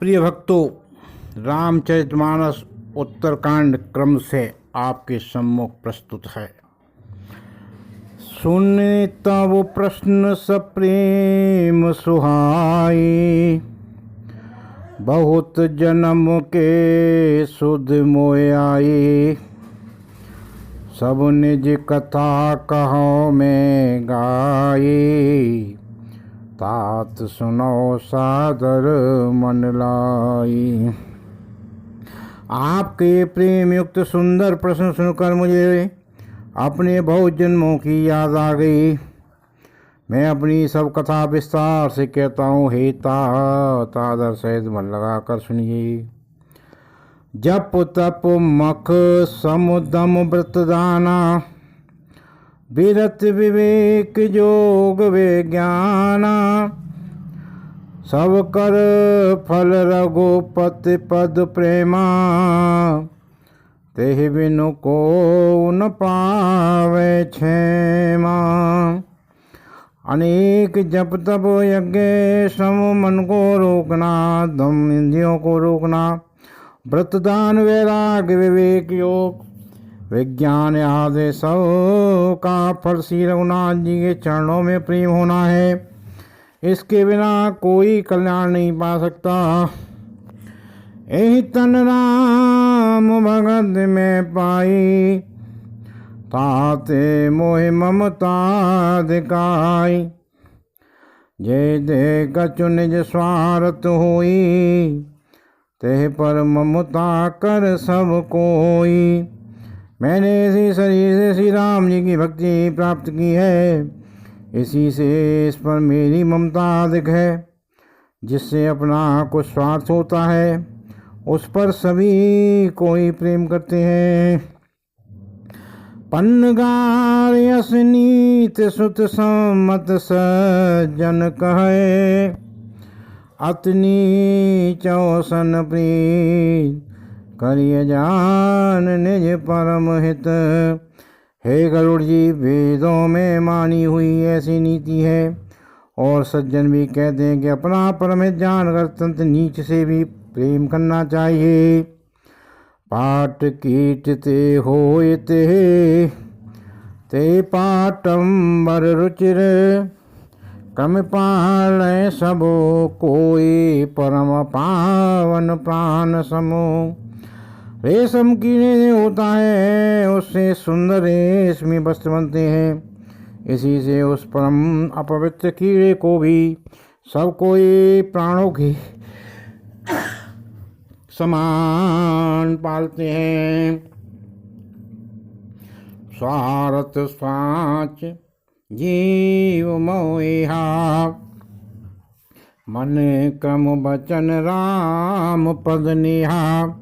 प्रिय भक्तों, रामचरितमानस उत्तरकांड क्रम से आपके सम्मुख प्रस्तुत है। सुने तब प्रश्न सप्रेम सुहाई, बहुत जन्म के सुध मोय आई। सब निज कथा कहो में गाई, तात सुनो सादर मन लाई। आपके प्रेम युक्त सुंदर प्रश्न सुनकर मुझे अपने बहुत जन्मों की याद आ गई। मैं अपनी सब कथा विस्तार से कहता हूँ। हे तात, आदर सहित मन लगाकर सुनिए। जप तप मख समुदम व्रत दाना, विरत विवेक जोग विज्ञाना। सब कर फल रघुपति पद प्रेमा, तेहि बिनु को न पावे क्षेमा। अनेक जप तप यज्ञ सम मन को रोकना, दम इंद्रियों को रोकना, व्रत दान वैराग्य विवेक योग विज्ञान आदि सब का फल श्री रघुनाथ जी के चरणों में प्रेम होना है। इसके बिना कोई कल्याण नहीं पा सकता। यही तन राम भगत में पाई, ताते मोह ममता दिखाई। जय दे कछु निज स्वार्थ होई, तेह पर ममता कर सब कोई। मैंने इसी शरीर से श्री राम जी की भक्ति प्राप्त की है, इसी से इस पर मेरी ममता अधिक है। जिससे अपना कुछ स्वार्थ होता है, उस पर सभी कोई प्रेम करते हैं। पन्नगार यस नीत सुत सम्मत सज्जन कहे, अतनी चौसन प्रीत करिय जान निज परम हित। हे गरुड़ जी, वेदों में मानी हुई ऐसी नीति है, और सज्जन भी कहते हैं कि अपना परम हित जानकर तंत्र नीच से भी प्रेम करना चाहिए। पाट कीट ते होय ते पाटंबर रुचिर, कम पाल सबो कोई परम पावन प्राण समो। रेशम कीड़े होता है, उससे सुंदर रेशमी वस्त्र बनते हैं। इसी से उस परम अपवित्र कीड़े को भी सब कोई प्राणों के समान पालते हैं। स्वार्थ स्वाच जीव मोहा, मन क्रम बचन राम पद नेहा।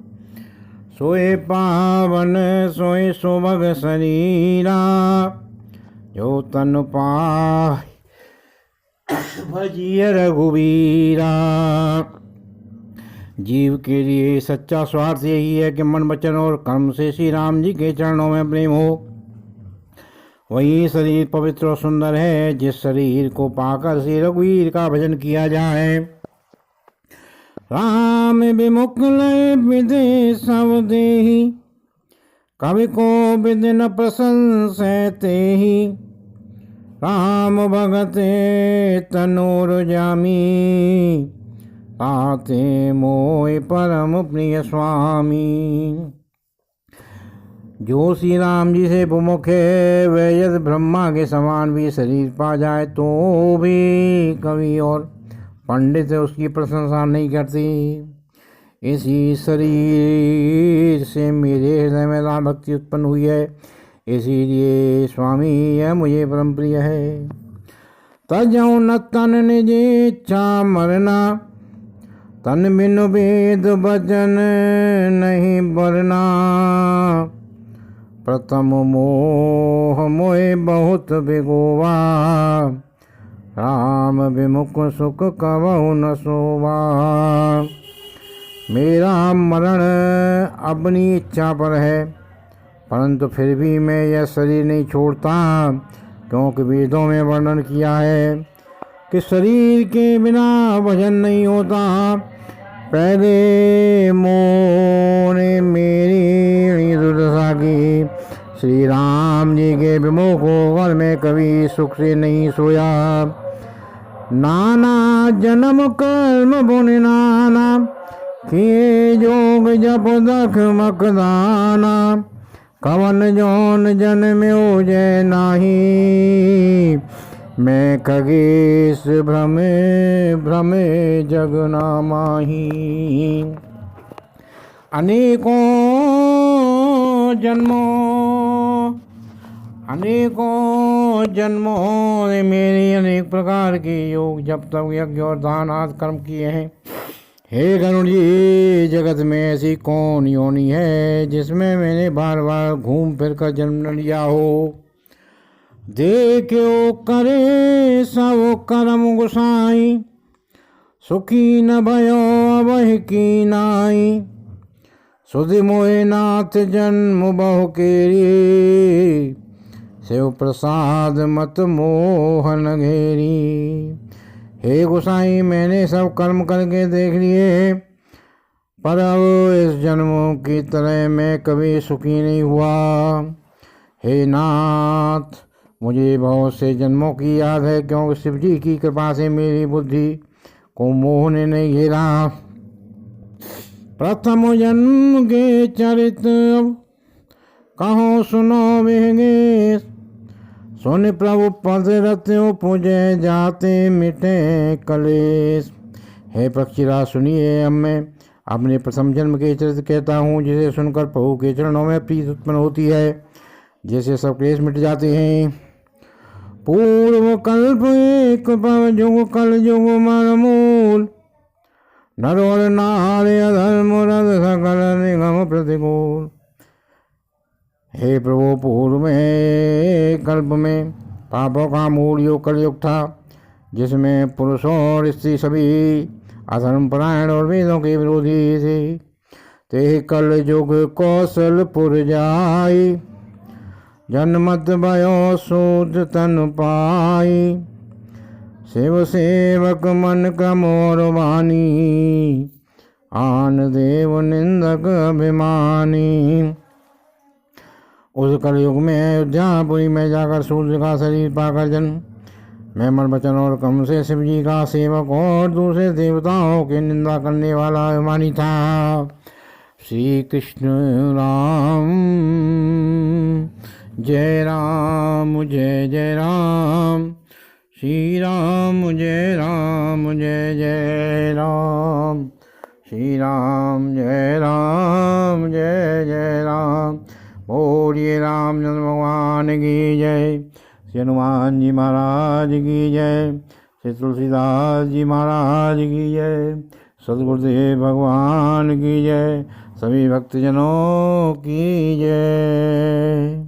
सोए पावन सोए सुभग शरीरा, जो तन पाय भजिय रघुवीरा। जीव के लिए सच्चा स्वार्थ यही है कि मन वचन और कर्म से श्री राम जी के चरणों में प्रेम हो। वही शरीर पवित्र और सुंदर है, जिस शरीर को पाकर श्री रघुवीर का भजन किया जाए। राम विमुख लय विदे सब देहि, कवि को विद न प्रशंसते ही। राम भगते तनोर जामी, ताते मोय परम प्रिय स्वामी। जो श्री राम जी से विमुख है, वह यदि ब्रह्मा के समान भी शरीर पा जाए तो भी कवि और पंडित उसकी प्रशंसा नहीं करती। इसी शरीर से मेरे हृदय में राम भक्ति उत्पन्न हुई है, इसीलिए स्वामी यह मुझे परम प्रिय है। तजौ न तन निज इच्छा मरना, तन बिनु वेद भजन नहीं बरना। प्रथम मोह मोह बहुत बिगोवा, राम विमुख सुख कबहु न सोवा। मेरा मरण अपनी इच्छा पर है, परंतु फिर भी मैं यह शरीर नहीं छोड़ता, क्योंकि वेदों में वर्णन किया है कि शरीर के बिना भजन नहीं होता। पहले मोने मेरी दुर्दशा की। श्री राम जी के विमुख होकर मैं कभी सुख से नहीं सोया। नाना जन्म कर्म पुण्य नाना, किए जोग जप दख मकदाना। कवन जौन जन्म्यो जय नाही, मैं खगेश भ्रमे भ्रमे जग ना माही। अनेकों जन्मों ने मेरी अनेक प्रकार के योग जब तक यज्ञ और दान आदि कर्म किए हैं। हे गरुड़ जी, जगत में ऐसी कौन योनि है जिसमें मैंने बार बार घूम फिर कर जन्म लिया हो। देखो करे सब कर्म गुसाई, सुखी न भयो अबहि की नाई। सुधि मोहे नाथ जन्म बहु केरी, शिव प्रसाद मत मोहन घेरी। हे गोसाई, मैंने सब कर्म करके देख लिए, पर अब इस जन्मों की तरह मैं कभी सुखी नहीं हुआ। हे नाथ, मुझे बहुत से जन्मों की याद है, क्योंकि शिव जी की कृपा से मेरी बुद्धि को मोह ने नहीं घेरा। प्रथम जन्म के चरित्र कहो सुनो विहंगे, सुन प्रभु पद रत्यो पूजे जाते मिटे कलेश। हे पक्षीराज, सुनिए, अब मैं अपने प्रथम जन्म के चरित्र कहता हूँ, जिसे सुनकर प्रभु के चरणों में प्रीति उत्पन्न होती है, जैसे सब क्लेश मिट जाते हैं। पूर्व कल्प एक पव जुग कल जुग मन मूल, नर और नारी अधर्म रद सकल निगम प्रतिकूल। हे प्रभु, पूर्व में कल्प में पापों का मूल योग कलयुग था, जिसमें पुरुष और स्त्री सभी अधर्म परायण और वेदों के विरोधी थे। ते कल युग कौशलपुर जाई, जन्मत भयो सूद तन पाई। शिव सेवक मन क्रम और वाणी, आन देव निंदक अभिमानी। उस कलयुग में अयोध्यापुरी में जाकर सूर्य का शरीर पाकर जन्म, मैं मन वचन और कर्म से शिव जी का सेवक और दूसरे देवताओं की निंदा करने वाला अभिमानी था। श्री कृष्ण राम जय राम जय जय राम, श्री राम जय जय राम, श्री राम जय जय राम। बोलिए रामचंद्र भगवान की जय, श्री हनुमान जी महाराज की जय, श्री तुलसीदास जी महाराज की जय, सद्गुरुदेव भगवान की जय, सभी भक्तजनों की जय।